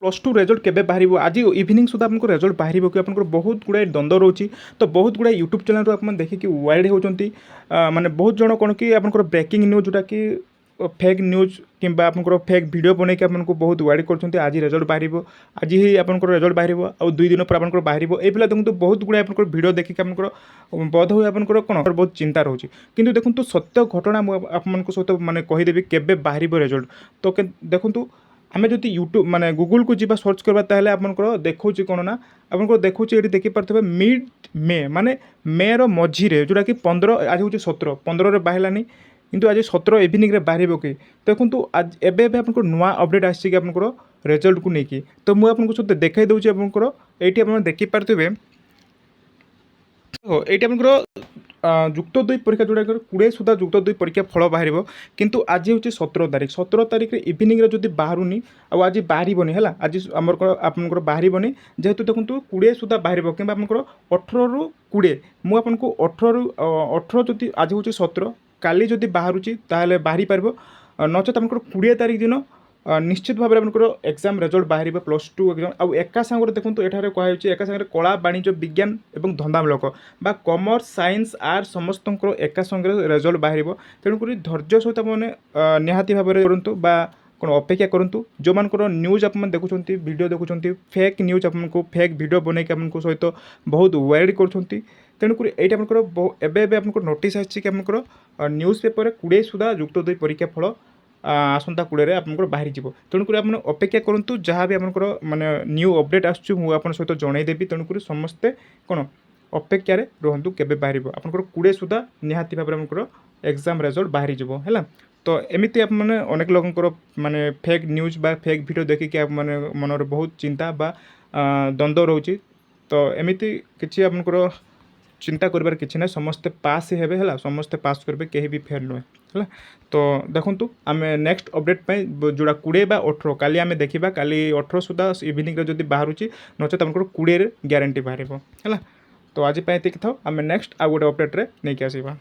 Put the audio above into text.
Plus two result केबे बाहर आज इवनिंग सुधा आपको रेजल्ट बाहर कि आप बहुत गुड़ाए द्वंद्व रोचे तो बहुत गुड़ाए यूट्यूब चैनल आप देखिए वाइड होती माने बहुत जन कौन कि आप ब्रेकिंग न्यूज जोटा कि फेक न्यूज कि फेक वीडियो बनई आपको बहुत वाइड कर आज रेजल्ट बाहर आज ही आप रेजल्ट बाहर आउ 2 दिन पर आप बाहर ये पिला देखो बहुत गुड़ाए आप वीडियो देखिए बोध हुए आप कौन बहुत चिंता रोचे कि देखो सत्य घटना आप सहित माने कहीदेवी केबे बाहर रेजल्ट तो देखूँ आमे जदि यूट्यूब माने गूगल को जीवा सर्च करबा ताहले आपनकर देखौछि कोन ना आपनकर देखौछि एठी देखि परथबे मिड मे माने मे रो मझी रे जोटा कि 15 आज होछि 17 15 रे बाहिलानी किंतु आज 17 इवनिंग रे बाहरिबो कि देखंतु आज एबे एबे आपनकर नुवा अपडेट आछि कि आपनकर रिजल्ट को नेकी तो मु आपनको सते देखाइ दउछि आपनकर एठी आपन देखि परथबे हो एठी आपनकर जुक्त 2 परीक्षा जोड़ा 20 सुधा जुक्त 2 परीक्षा फल बाहर किंतु आज हूँ 17 तारीख 17 तारीख इवनिंग रे जदि बाहरुनी आज बाहरनी है आज आमर आपंकर बाहरनी जेहेतु देखो 20 सुधा बाहर कि आपंकर 18 रु 20 मुझे 18 रु 18 जदि आज हूँ 17 काली जदि बाहरुची ताहले बाहरी पार नचेत आपंकर 20 तारीख दिन निश्चित भाव में एग्जाम रिजल्ट बाहर प्लस टू एग्जाम आउ एका सांगे देखो एठारे कहुच्छे एका सांगे कला वाणिज्य विज्ञान और धंदामूलक बा कॉमर्स साइंस आर्ट्स समस्त एका संगे रिजल्ट बाहर तेणुक धैर्य सहित मैंने निहाती भाव में करूँ बा कौन अपेक्षा करूँ जो मानकर न्यूज आप देखुं वीडियो देखुं फेक न्यूज आपको फेक वीडियो बनई आपको सहित बहुत वाइड कर तेणुक ये आपको नोटिस आपर न्यूज पेपर 20 सुधा जुक्त 2 परीक्षा फल आसंता कूड़े आपंकर बाहरी जीव तेणुक आप अपेक्षा करूँ जहाँ भी आपंकर माने न्यू अपडेट आसुँ सहित जनईदेवी तेणुक समस्ते कौन अपेक्षा रुहतु केबे बाहर आपंकर 20 सुधा निहाती भाव में एग्जाम रिजल्ट बाहरी जीव है तो एमती आप मैंने अनेक लोगों माने फेक न्यूज बा फेक वीडियो देखिए आप माने मन बहुत चिंता बा द्वंद्व रोचे तो एमती किसी आपंकर चिंता करिवार किछि ना समस्ते पास ही हेबे हला समस्ते पास करबे केही भी फेल नुहे हला तो देखंतु आमे नेक्स्ट अपडेट पे जोड़ा 20 बा 18 काली आमे देखिबा काली 18 सुधा इवनिंग रे जदी बाहरुची नचेत हमको 20 रे ग्यारंटी बाहरिबो हला तो आज पे एतिक थाओ आमे नेक्स्ट आ गोटे अपडेट रे नै के आसीबा।